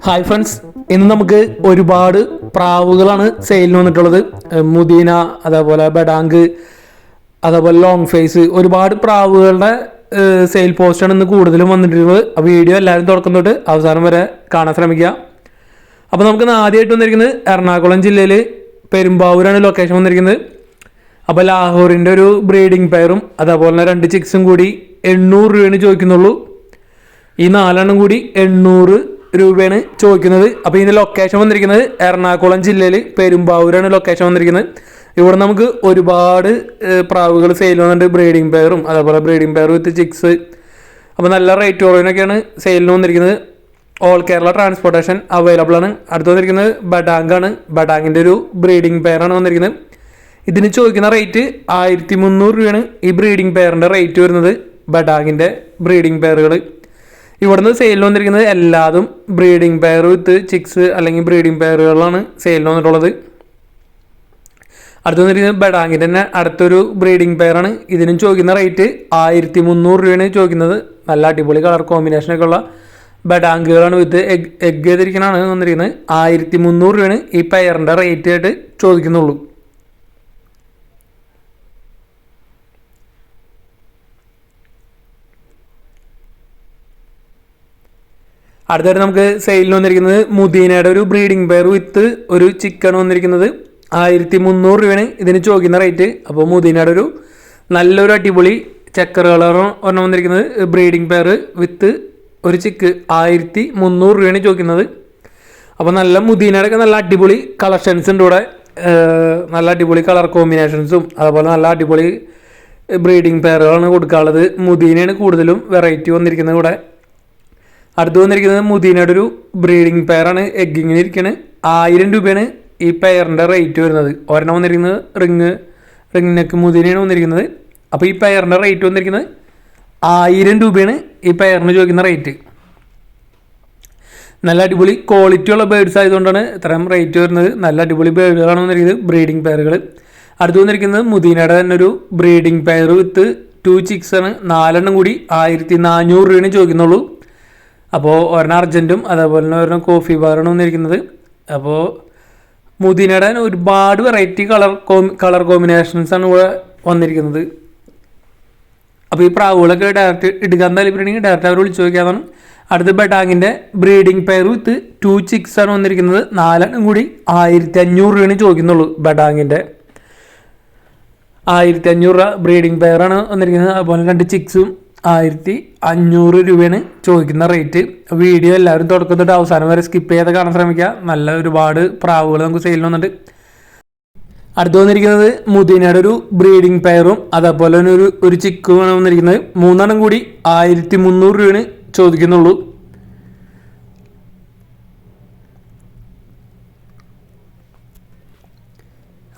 Hi friends, ഇന്ന് നമുക്ക് ഒരുപാട് പ്രാവുകളാണ് സെയിലിന് വന്നിട്ടുള്ളത്. മുദീന, അതേപോലെ ബഡാങ്ക്, അതേപോലെ ലോങ് ഫേസ്, ഒരുപാട് പ്രാവുകളുടെ സെയിൽ പോസ്റ്റാണ് ഇന്ന് കൂടുതലും വന്നിട്ടുള്ളത്. ആ വീഡിയോ എല്ലാവരും തുടക്കം തൊട്ട് അവസാനം വരെ കാണാൻ ശ്രമിക്കുക. അപ്പോൾ നമുക്ക് ആദ്യമായിട്ട് വന്നിരിക്കുന്നത് എറണാകുളം ജില്ലയിൽ പെരുമ്പാവൂരാണ് ലൊക്കേഷൻ വന്നിരിക്കുന്നത്. അപ്പോൾ ലാഹോറിൻ്റെ ഒരു ബ്രീഡിംഗ് പെയറും അതേപോലെ തന്നെ 2 ചിക്സും കൂടി 800 രൂപയാണ് ചോദിക്കുന്നുള്ളൂ. ഈ 4 കൂടി 800 രൂപയാണ് ചോദിക്കുന്നത്. അപ്പോൾ ഇതിൻ്റെ ലൊക്കേഷൻ വന്നിരിക്കുന്നത് എറണാകുളം ജില്ലയിൽ പെരുമ്പാവൂരാണ് ലൊക്കേഷൻ വന്നിരിക്കുന്നത്. ഇവിടെ നമുക്ക് ഒരുപാട് പ്രാവുകൾ സെയിൽ വന്നിട്ടുണ്ട്, ബ്രീഡിംഗ് പെയറും അതേപോലെ ബ്രീഡിംഗ് പെയർ വിത്ത് ചിക്സ്. അപ്പോൾ നല്ല റേറ്റ് കുറവിനൊക്കെയാണ് സെയിലിന് വന്നിരിക്കുന്നത്. ഓൾ കേരള ട്രാൻസ്പോർട്ടേഷൻ അവൈലബിൾ ആണ്. അടുത്ത് വന്നിരിക്കുന്നത് ബഡാങ്കാണ്. ബഡാങ്കിൻ്റെ ഒരു ബ്രീഡിംഗ് പെയറാണ് വന്നിരിക്കുന്നത്. ഇതിന് ചോദിക്കുന്ന റേറ്റ് 1300 രൂപയാണ് ഈ ബ്രീഡിംഗ് പെയറിൻ്റെ റേറ്റ് വരുന്നത്. ബഡാങ്കിൻ്റെ ബ്രീഡിംഗ് പെയറുകൾ ഇവിടുന്ന് സെയിലിന് വന്നിരിക്കുന്നത് എല്ലാതും ബ്രീഡിംഗ് പെയർ വിത്ത് ചിക്സ് അല്ലെങ്കിൽ ബ്രീഡിംഗ് പെയറുകളാണ് സെയിലിന് വന്നിട്ടുള്ളത്. അടുത്ത് വന്നിരിക്കുന്നത് ബഡാങ്കിൻ്റെ തന്നെ അടുത്തൊരു ബ്രീഡിംഗ് പെയറാണ്. ഇതിനും ചോദിക്കുന്ന റേറ്റ് 1300 രൂപയാണ് ചോദിക്കുന്നത്. നല്ല അടിപൊളി കളർ കോമ്പിനേഷനൊക്കെ ഉള്ള ബഡാങ്കുകളാണ് വിത്ത് എഗ് ചെയ്തിരിക്കുന്നതാണ് വന്നിരിക്കുന്നത്. 1300 രൂപയാണ് ഈ പെയറിൻ്റെ റേറ്റ് ആയിട്ട് ചോദിക്കുന്നുള്ളൂ. അടുത്തായിട്ട് നമുക്ക് സെയിലിന് വന്നിരിക്കുന്നത് മുദീനയുടെ ഒരു ബ്രീഡിംഗ് പെയർ വിത്ത് ഒരു ചിക്കൻ വന്നിരിക്കുന്നത് 1300 രൂപയാണ് ഇതിന് ചോദിക്കുന്ന റേറ്റ്. അപ്പോൾ മുദീനയുടെ ഒരു നല്ലൊരു അടിപൊളി ചെക്കർ കളർ ഒരെണ്ണം വന്നിരിക്കുന്നത് ബ്രീഡിംഗ് പെയർ വിത്ത് ഒരു ചിക്ക് 1300 രൂപയാണ് ചോദിക്കുന്നത്. അപ്പോൾ നല്ല മുദീനയുടെ ഒക്കെ നല്ല അടിപൊളി കളക്ഷൻസ് ഉണ്ട് ഇവിടെ. നല്ല അടിപൊളി കളർ കോമ്പിനേഷൻസും അതുപോലെ നല്ല അടിപൊളി ബ്രീഡിംഗ് പെയറുകളാണ് കൊടുക്കാനുള്ളത്. മുദീനയാണ് കൂടുതലും വെറൈറ്റി വന്നിരിക്കുന്നത് ഇവിടെ. അടുത്ത് വന്നിരിക്കുന്നത് മുദീനയുടെ ഒരു ബ്രീഡിംഗ് പെയറാണ്. എഗ്ഗിങ്ങിന് ഇരിക്കുന്നത് 1000 രൂപയാണ് ഈ പെയറിൻ്റെ റേറ്റ് വരുന്നത്. ഒരെണ്ണം വന്നിരിക്കുന്നത് റിംഗ് നെക്ക് മുദീനയാണ് വന്നിരിക്കുന്നത്. അപ്പോൾ ഈ പെയറിൻ്റെ റേറ്റ് വന്നിരിക്കുന്നത് 1000 രൂപയാണ് ഈ പെയറിന് ചോദിക്കുന്ന റേറ്റ്. നല്ല അടിപൊളി ക്വാളിറ്റി ഉള്ള ബേഡ്സ് ആയതുകൊണ്ടാണ് ഇത്രയും റേറ്റ് വരുന്നത്. നല്ല അടിപൊളി ബേഡുകളാണ് വന്നിരിക്കുന്നത്, ബ്രീഡിംഗ് പെയറുകൾ. അടുത്ത് വന്നിരിക്കുന്നത് മുദീനയുടെ തന്നെ ഒരു ബ്രീഡിംഗ് പെയർ വിത്ത് 2 ചിക്സ് ആണ്. 4 കൂടി 1400 രൂപയാണ് ചോദിക്കുന്നുള്ളൂ. അപ്പോൾ ഒരെണ്ണം അർജൻറ്റും അതേപോലെ തന്നെ ഒരെണ്ണം കോഫി ബാറാണ് വന്നിരിക്കുന്നത്. അപ്പോൾ മുദീനയുടെ ഒരുപാട് വെറൈറ്റി കളർ കോമ്പിനേഷൻസാണ് ഇവിടെ വന്നിരിക്കുന്നത്. അപ്പോൾ ഈ പ്രാവുകളൊക്കെ ഡയറക്റ്റ് എടുക്കാൻ താല്പര്യമുണ്ടെങ്കിൽ ഡയറക്റ്റ് അവർ വിളിച്ച് നോക്കിയാതാണ്. അടുത്ത ബഡാങ്കിൻ്റെ ബ്രീഡിംഗ് പെയർ വിത്ത് 2 ചിക്സ് ആണ് വന്നിരിക്കുന്നത്. 4 കൂടി 1500 രൂപയാണ് ചോദിക്കുന്നുള്ളൂ. ബഡാങ്കിൻ്റെ 1500 രൂപ ബ്രീഡിംഗ് പെയറാണ് വന്നിരിക്കുന്നത്. അതുപോലെ 2 ചിക്സും 1500 രൂപയാണ് ചോദിക്കുന്ന റേറ്റ്. വീഡിയോ എല്ലാവരും തുടക്കം തൊട്ട് അവസാനം വരെ സ്കിപ്പ് ചെയ്യാതെ കാണാൻ ശ്രമിക്കുക. നല്ല ഒരുപാട് പ്രാവുകൾ നമുക്ക് സെയിലിന് വന്നിട്ട്. അടുത്ത് വന്നിരിക്കുന്നത് മുദീനയുടെ ഒരു ബ്രീഡിംഗ് പെയറും അതേപോലെ തന്നെ ഒരു ചിക്കുമാണ് വന്നിരിക്കുന്നത്. 3 കൂടി 1300 രൂപയാണ് ചോദിക്കുന്നുള്ളൂ.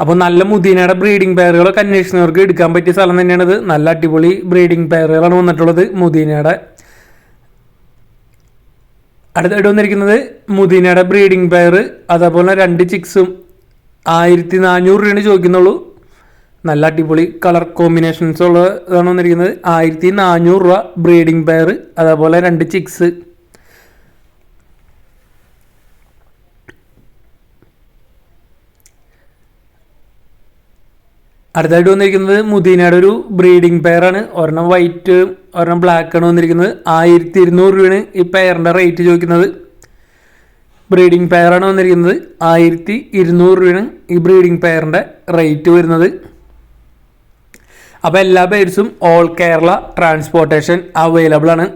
അപ്പോൾ നല്ല മുദീനയുടെ ബ്രീഡിംഗ് പെയറുകളൊക്കെ അന്വേഷിക്കുന്നവർക്ക് എടുക്കാൻ പറ്റിയ സ്ഥലം തന്നെയാണിത്. നല്ല അടിപൊളി ബ്രീഡിംഗ് പെയറുകളാണ് വന്നിട്ടുള്ളത് മുദീനയുടെ. അടുത്തായിട്ട് വന്നിരിക്കുന്നത് മുദീനയുടെ ബ്രീഡിംഗ് പെയർ അതേപോലെ 2 ചിക്സും 1400 രൂപയാണ് ചോദിക്കുന്നുള്ളൂ. നല്ല അടിപൊളി കളർ കോമ്പിനേഷൻസ് ഉള്ള ഇതാണ് വന്നിരിക്കുന്നത്. 1400 രൂപ ബ്രീഡിംഗ് പെയർ അതേപോലെ 2 ചിക്സ്. അടുത്തായിട്ട് വന്നിരിക്കുന്നത് മുദീനയുടെ ഒരു ബ്രീഡിംഗ് പെയറാണ്. ഒരെണ്ണം വൈറ്റ് ഒരെണ്ണം ബ്ലാക്ക് ആണ് വന്നിരിക്കുന്നത്. 1200 രൂപയാണ് ഈ പെയറിൻ്റെ റേറ്റ് ചോദിക്കുന്നത്. ബ്രീഡിംഗ് പെയറാണ് വന്നിരിക്കുന്നത്. 1200 രൂപയാണ് ഈ ബ്രീഡിംഗ് പെയറിൻ്റെ റേറ്റ് വരുന്നത്. അപ്പോൾ എല്ലാ ബേഡ്സും ഓൾ കേരള ട്രാൻസ്പോർട്ടേഷൻ അവൈലബിൾ ആണ്.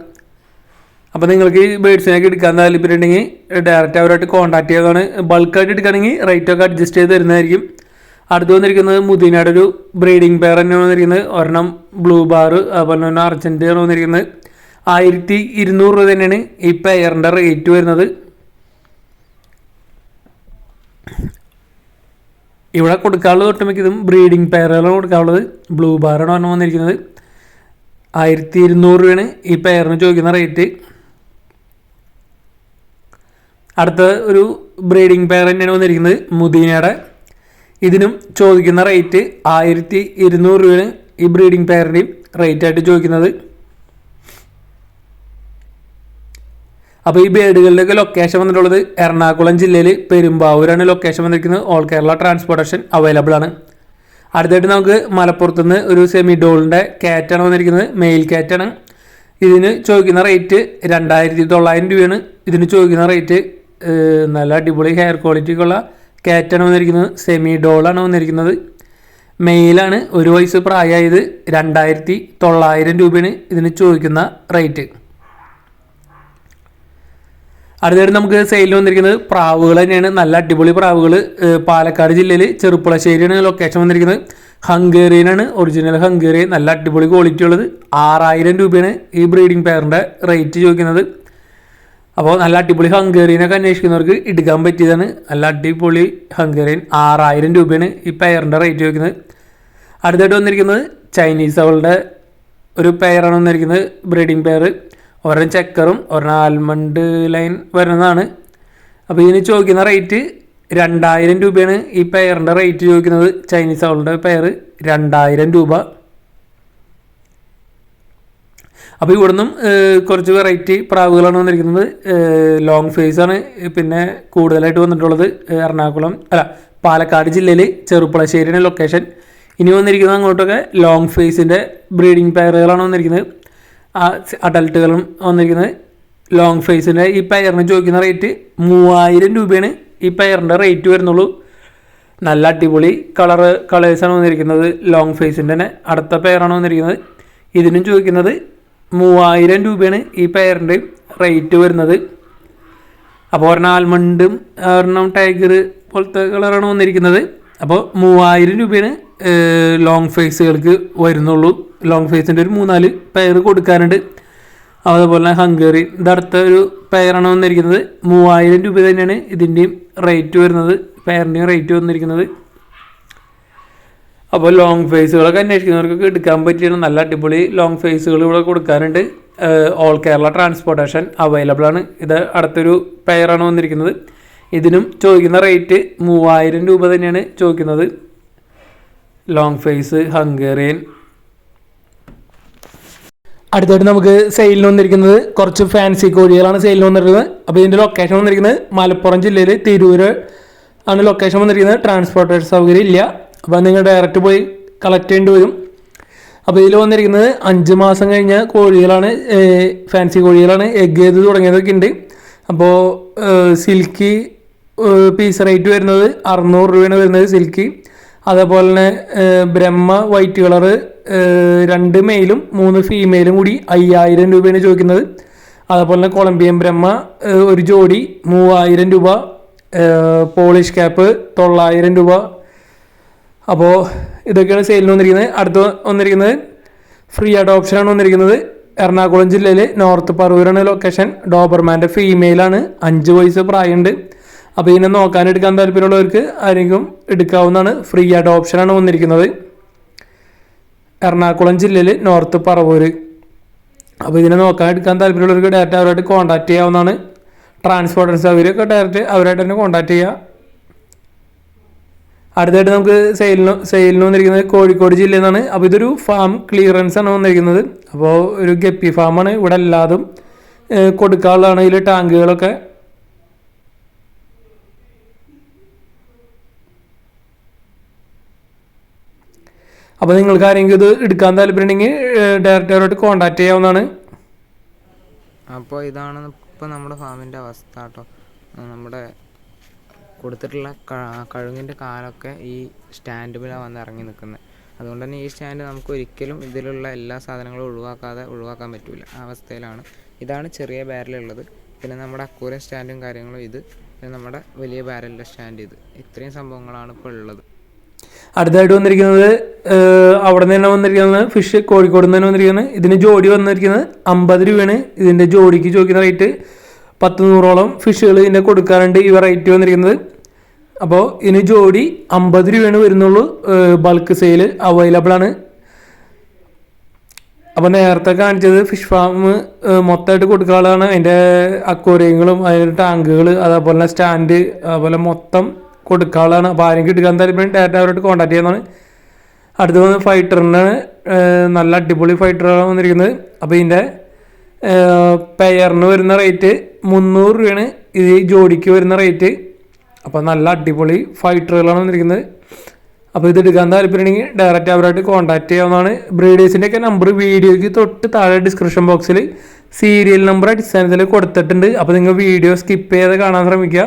അപ്പോൾ നിങ്ങൾക്ക് ഈ ബേഡ്സിനൊക്കെ എടുക്കാൻ താല്പര്യമുണ്ടെങ്കിൽ ഡയറക്റ്റ് അവരായിട്ട് കോൺടാക്ട് ചെയ്തതാണ്. ബൾക്കായിട്ട് എടുക്കുകയാണെങ്കിൽ റേറ്റൊക്കെ അഡ്ജസ്റ്റ് ചെയ്ത് തരുന്നതായിരിക്കും. അടുത്ത് വന്നിരിക്കുന്നത് മുദീനയുടെ ഒരു ബ്രീഡിംഗ് പെയർ തന്നെയാണ് വന്നിരിക്കുന്നത്. ഒരെണ്ണം ബ്ലൂ ബാർ അതുപോലെ തന്നെ അർജൻറ്റ് ആണ് വന്നിരിക്കുന്നത്. 1200 രൂപ തന്നെയാണ് ഈ പെയറിൻ്റെ റേറ്റ് വരുന്നത്. ഇവിടെ കൊടുക്കാനുള്ളത് ഒട്ടുമിക്കതും ബ്രീഡിംഗ് പെയറുകളാണ് കൊടുക്കാനുള്ളത്. ബ്ലൂ ബാറാണ് ഒരെണ്ണം വന്നിരിക്കുന്നത്. 1200 രൂപയാണ് ഈ പെയറിന് ചോദിക്കുന്ന റേറ്റ്. അടുത്ത ഒരു ബ്രീഡിംഗ് പെയർ തന്നെയാണ് വന്നിരിക്കുന്നത് മുദീനയുടെ. ഇതിനും ചോദിക്കുന്ന റേറ്റ് 1200 രൂപയാണ് ഈ ബ്രീഡിംഗ് പെയറിൻ്റെയും റേറ്റ് ആയിട്ട് ചോദിക്കുന്നത്. അപ്പോൾ ഈ ബേഡുകളുടെയൊക്കെ ലൊക്കേഷൻ വന്നിട്ടുള്ളത് എറണാകുളം ജില്ലയിൽ പെരുമ്പാവൂരാണ് ലൊക്കേഷൻ വന്നിരിക്കുന്നത്. ഓൾ കേരള ട്രാൻസ്പോർട്ടേഷൻ അവൈലബിൾ ആണ്. അടുത്തായിട്ട് നമുക്ക് മലപ്പുറത്ത് നിന്ന് ഒരു സെമി ഡോളിൻ്റെ ക്യാറ്റാണ് വന്നിരിക്കുന്നത്. മെയിൽ ക്യാറ്റാണ്. ഇതിന് ചോദിക്കുന്ന റേറ്റ് 2900 രൂപയാണ്. ഇതിന് ചോദിക്കുന്ന റേറ്റ് നല്ല അടിപൊളി ഹെയർ ക്വാളിറ്റിക്കുള്ള ക്യാറ്റാണ് വന്നിരിക്കുന്നത്. സെമി ഡോളാണ് വന്നിരിക്കുന്നത്. മെയിലാണ്. 1 വയസ്സ് പ്രായമായത്. 2900 രൂപയാണ് ഇതിന് ചോദിക്കുന്ന റേറ്റ്. അടുത്തായിട്ട് നമുക്ക് സെയിലിൽ വന്നിരിക്കുന്നത് പ്രാവുകൾ തന്നെയാണ്. നല്ല അടിപൊളി പ്രാവുകൾ. പാലക്കാട് ജില്ലയിൽ ചെറുപ്പുളശ്ശേരിയാണ് ലൊക്കേഷൻ വന്നിരിക്കുന്നത്. ഹംഗേറിയനാണ്, ഒറിജിനൽ ഹംഗേറിയൻ. നല്ല അടിപൊളി ക്വാളിറ്റി ഉള്ളത്. 6000 രൂപയാണ് ഈ ബ്രീഡിംഗ് പെയറിൻ്റെ റേറ്റ് ചോദിക്കുന്നത്. അപ്പോൾ നല്ല അടിപൊളി ഹംഗേറിയനൊക്കെ അന്വേഷിക്കുന്നവർക്ക് എടുക്കാൻ പറ്റിയതാണ്. നല്ല അടിപൊളി ഹംഗേറിയൻ. 6000 രൂപയാണ് ഈ പെയറിൻ്റെ റേറ്റ് ചോദിക്കുന്നത്. അടുത്തായിട്ട് വന്നിരിക്കുന്നത് ചൈനീസ് അവളുടെ ഒരു പെയറാണ് വന്നിരിക്കുന്നത്. Breeding pair. ഒരെണ്ണം ചെക്കറും ഒരെണ്ണം ആൽമണ്ട് ലൈൻ വരുന്നതാണ്. അപ്പോൾ ഇതിന് ചോദിക്കുന്ന റേറ്റ് 2000 രൂപയാണ് ഈ പെയറിൻ്റെ റേറ്റ് ചോദിക്കുന്നത്. ചൈനീസ് അവളുടെ പെയർ 2000 രൂപ. അപ്പോൾ ഇവിടുന്നും കുറച്ച് വെറൈറ്റി പ്രാവുകളാണ് വന്നിരിക്കുന്നത്. ലോങ് ഫേസ് ആണ് പിന്നെ കൂടുതലായിട്ട് വന്നിട്ടുള്ളത്. പാലക്കാട് ജില്ലയിൽ ചെറുപ്പുളശ്ശേരിയാണ് ലൊക്കേഷൻ. ഇനി വന്നിരിക്കുന്നത് അങ്ങോട്ടൊക്കെ ലോങ് ഫേസിൻ്റെ ബ്രീഡിംഗ് പെയറുകളാണ് വന്നിരിക്കുന്നത്. അഡൽട്ടുകളും വന്നിരിക്കുന്നത്. ലോങ് ഫേസിൻ്റെ ഈ പെയറിന് ചോദിക്കുന്ന റേറ്റ് 3000 രൂപയാണ് ഈ പെയറിൻ്റെ റേറ്റ് വരുന്നുള്ളൂ. നല്ല അടിപൊളി കളേഴ്സാണ് വന്നിരിക്കുന്നത്. ലോങ് ഫേസിൻ്റെ തന്നെ അടുത്ത പെയറാണ് വന്നിരിക്കുന്നത്. ഇതിനും ചോദിക്കുന്നത് 3000 രൂപയാണ് ഈ പെയറിൻ്റെ റേറ്റ് വരുന്നത്. അപ്പോൾ ഒരെണ്ണം ആൽമണ്ടും ഒരെണ്ണം ടൈഗർ പോലത്തെ കളറാണ് വന്നിരിക്കുന്നത്. അപ്പോൾ 3000 രൂപയാണ് ലോങ് ഫേസുകൾക്ക് വരുന്നുള്ളൂ. ലോങ് ഫേസിൻ്റെ ഒരു 3-4 പെയർ കൊടുക്കാനുണ്ട്. അതുപോലെ തന്നെ ഹംഗറി ഇതടുത്ത ഒരു പെയറാണ് വന്നിരിക്കുന്നത്. 3000 രൂപ തന്നെയാണ് ഇതിൻ്റെയും റേറ്റ് വരുന്നത്. പെയറിൻ്റെയും റേറ്റ് വന്നിരിക്കുന്നത്. അപ്പോൾ ലോങ് ഫേസുകളൊക്കെ അന്വേഷിക്കുന്നവർക്കൊക്കെ എടുക്കാൻ പറ്റിയാണ്. നല്ല അടിപൊളി ലോങ് ഫേസുകൾ ഇവിടെ കൊടുക്കാനുണ്ട്. ഓൾ കേരള ട്രാൻസ്പോർട്ടേഷൻ അവൈലബിൾ ആണ്. ഇത് അടുത്തൊരു പെയറാണ് വന്നിരിക്കുന്നത്. ഇതിനും ചോദിക്കുന്ന റേറ്റ് 3000 രൂപ തന്നെയാണ് ചോദിക്കുന്നത്. Long face Hungarian. അടുത്തായിട്ട് നമുക്ക് സെയിലിന് വന്നിരിക്കുന്നത് കുറച്ച് ഫാൻസി കോഴികളാണ് സെയിലിന് വന്നിരിക്കുന്നത്. അപ്പോൾ ഇതിൻ്റെ ലൊക്കേഷൻ വന്നിരിക്കുന്നത് മലപ്പുറം ജില്ലയിൽ തിരൂര് ആണ് ലൊക്കേഷൻ വന്നിരിക്കുന്നത്. ട്രാൻസ്പോർട്ടേഷൻ സൗകര്യം ഇല്ല. അപ്പോൾ നിങ്ങൾ ഡയറക്റ്റ് പോയി കളക്ട് ചെയ്യേണ്ടി വരും. അപ്പോൾ ഇതിൽ വന്നിരിക്കുന്നത് 5 മാസം കഴിഞ്ഞ കോഴികളാണ്. ഫാൻസി കോഴികളാണ്. എഗ് ചെയ്ത് തുടങ്ങിയതൊക്കെ ഉണ്ട്. അപ്പോൾ സിൽക്കി പീസ് റേറ്റ് വരുന്നത് 600 രൂപയാണ് വരുന്നത് സിൽക്കി. അതേപോലെ തന്നെ ബ്രഹ്മ വൈറ്റ് കളറ് 2 മെയിലും 3 ഫീമെയിലും കൂടി 5000 രൂപയാണ് ചോദിക്കുന്നത്. അതേപോലെ തന്നെ കൊളംബിയൻ ബ്രഹ്മ ഒരു ജോഡി 3000 രൂപ. പോളിഷ് ക്യാപ്പ് 900 രൂപ. അപ്പോൾ ഇതൊക്കെയാണ് സെയിലിന് വന്നിരിക്കുന്നത്. അടുത്ത് വന്നിരിക്കുന്നത് ഫ്രീ അഡോപ്ഷനാണ് വന്നിരിക്കുന്നത്. എറണാകുളം ജില്ലയിൽ നോർത്ത് പറവൂരാണ് ലൊക്കേഷൻ. ഡോബർമാൻ്റെ ഫീമെയിലാണ്. 5 വയസ്സ് പ്രായമുണ്ട്. അപ്പോൾ ഇതിനെ നോക്കാനെടുക്കാൻ താല്പര്യമുള്ളവർക്ക് ആരെങ്കിലും എടുക്കാവുന്നതാണ്. ഫ്രീ അഡോപ്ഷനാണ് വന്നിരിക്കുന്നത്. എറണാകുളം ജില്ലയിൽ നോർത്ത് പറവൂര്. അപ്പോൾ ഇതിനെ നോക്കാനെടുക്കാൻ താല്പര്യമുള്ളവർക്ക് ഡയറക്റ്റ് അവരായിട്ട് കോൺടാക്ട് ചെയ്യാവുന്നതാണ്. ട്രാൻസ്പോർട്ടേഷൻ സൗകര്യമൊക്കെ ഡയറക്റ്റ് അവരായിട്ട് തന്നെ കോൺടാക്ട് ചെയ്യുക. അടുത്തായിട്ട് നമുക്ക് സെയിലിന് വന്നിരിക്കുന്നത് കോഴിക്കോട് ജില്ലയിൽ നിന്നാണ്. അപ്പോൾ ഇതൊരു ഫാം ക്ലിയറൻസ് ആണ് വന്നിരിക്കുന്നത്. അപ്പോൾ ഒരു ഗപ്പി ഫാമാണ്. ഇവിടെ എല്ലാതും കൊടുക്കാനുള്ളതാണ്. ഇതിൽ ടാങ്കുകളൊക്കെ. അപ്പോൾ നിങ്ങൾക്ക് ആരെങ്കിലും ഇത് എടുക്കാൻ താല്പര്യമുണ്ടെങ്കിൽ ഡയറക്റ്റ് അവരോട്ട് കോൺടാക്ട് ചെയ്യാവുന്നതാണ്. അപ്പോൾ ഇതാണ് ഇപ്പോൾ നമ്മുടെ ഫാമിൻ്റെ അവസ്ഥ കേട്ടോ. നമ്മുടെ കൊടുത്തിട്ടുള്ള കഴുങ്ങിൻ്റെ കാലൊക്കെ ഈ സ്റ്റാൻഡിലാണ് വന്ന് ഇറങ്ങി നിൽക്കുന്നത്. അതുകൊണ്ട് തന്നെ ഈ സ്റ്റാൻഡ് നമുക്ക് ഒരിക്കലും ഇതിലുള്ള എല്ലാ സാധനങ്ങളും ഒഴിവാക്കാൻ പറ്റില്ല. ആ അവസ്ഥയിലാണ്. ഇതാണ് ചെറിയ ബാരലുള്ളത്. പിന്നെ നമ്മുടെ അക്കൂറിയം സ്റ്റാൻഡും കാര്യങ്ങളും ഇത്. പിന്നെ നമ്മുടെ വലിയ ബാരലിൻ്റെ സ്റ്റാൻഡ് ഇത്. ഇത്രയും സംഭവങ്ങളാണ് ഇപ്പോൾ ഉള്ളത്. അടുത്തായിട്ട് വന്നിരിക്കുന്നത് അവിടെ നിന്ന് തന്നെ വന്നിരിക്കുന്നത് ഫിഷ് കോഴിക്കോട് നിന്ന് തന്നെ വന്നിരിക്കുന്നത്. ഇതിന് ജോഡി വന്നിരിക്കുന്നത് 50 രൂപയാണ്. ഇതിൻ്റെ ജോഡിക്ക് ചോദിക്കുന്ന റേറ്റ് 100-100ഓളം ഫിഷുകൾ ഇതിൻ്റെ കൊടുക്കാറുണ്ട്. ഈ റേറ്റ് വന്നിരിക്കുന്നത്. അപ്പോൾ ഇതിന് ജോഡി 50 രൂപയാണ് വരുന്നുള്ളൂ. ബൾക്ക് സെയിൽ അവൈലബിൾ ആണ്. അപ്പോൾ നേരത്തെ കാണിച്ചത് ഫിഷ് ഫാം മൊത്തമായിട്ട് കൊടുക്കാനുള്ളതാണ്. അതിൻ്റെ അക്വേറിയങ്ങളും അതിൻ്റെ ടാങ്കുകൾ അതേപോലെ തന്നെ സ്റ്റാൻഡ് അതുപോലെ മൊത്തം കൊടുക്കാനുള്ളതാണ്. അപ്പോൾ ആരെങ്കിലും എടുക്കാൻ താല്പര്യം ഡയറക്റ്റ് അവരോട് കോൺടാക്ട് ചെയ്യുന്നതാണ്. അടുത്ത് വന്ന് ഫൈറ്ററിനാണ്. നല്ല അടിപൊളി ഫൈറ്ററാണ് വന്നിരിക്കുന്നത്. അപ്പോൾ ഇതിൻ്റെ പെയറിന് വരുന്ന റേറ്റ് 300 രൂപയാണ് ഇത് ജോഡിക്ക് വരുന്ന റേറ്റ്. അപ്പോൾ നല്ല അടിപൊളി ഫൈറ്ററുകളാണ് വന്നിരിക്കുന്നത്. അപ്പോൾ ഇത് എടുക്കാൻ താല്പര്യമുണ്ടെങ്കിൽ ഡയറക്റ്റ് അവരായിട്ട് കോൺടാക്ട് ചെയ്യാവുന്നതാണ്. ബ്രീഡേഴ്സിൻ്റെ ഒക്കെ നമ്പർ വീഡിയോയ്ക്ക് തൊട്ട് താഴെ ഡിസ്ക്രിപ്ഷൻ ബോക്സിൽ സീരിയൽ നമ്പർ അടിസ്ഥാനത്തിൽ കൊടുത്തിട്ടുണ്ട്. അപ്പോൾ നിങ്ങൾ വീഡിയോ സ്കിപ്പ് ചെയ്ത് കാണാൻ ശ്രമിക്കുക.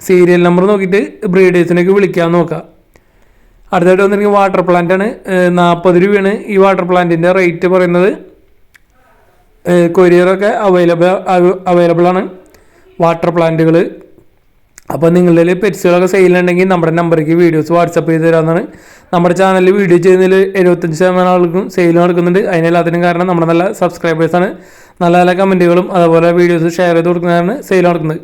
സീരിയൽ നമ്പർ നോക്കിയിട്ട് ബ്രീഡേഴ്സിനൊക്കെ വിളിക്കാൻ നോക്കുക. അടുത്തായിട്ട് വന്നിരിക്കുന്നത് വാട്ടർ പ്ലാന്റാണ്. 40 രൂപയാണ് ഈ വാട്ടർ പ്ലാന്റിൻ്റെ റേറ്റ് പറയുന്നത്. കൊറിയറൊക്കെ അവൈലബിൾ ആണ് വാട്ടർ പ്ലാന്റുകൾ. അപ്പോൾ നിങ്ങളുടെ പെറ്റ്സുകളൊക്കെ സെയിലുണ്ടെങ്കിൽ നമ്മുടെ നമ്പറിലേക്ക് വീഡിയോസ് വാട്സപ്പ് ചെയ്ത് തരാമെന്നാണ്. നമ്മുടെ ചാനലിൽ വീഡിയോ ചെയ്യുന്നതിൽ 75% ആൾക്കും സെയിൽ നടക്കുന്നുണ്ട്. അതിനെല്ലാത്തിനും കാരണം നമ്മുടെ നല്ല സബ്സ്ക്രൈബേഴ്സാണ്. നല്ല നല്ല കമൻറ്റുകളും അതുപോലെ വീഡിയോസ് ഷെയർ ചെയ്ത് കൊടുക്കുന്നതാണ് സെയിൽ നടക്കുന്നത്.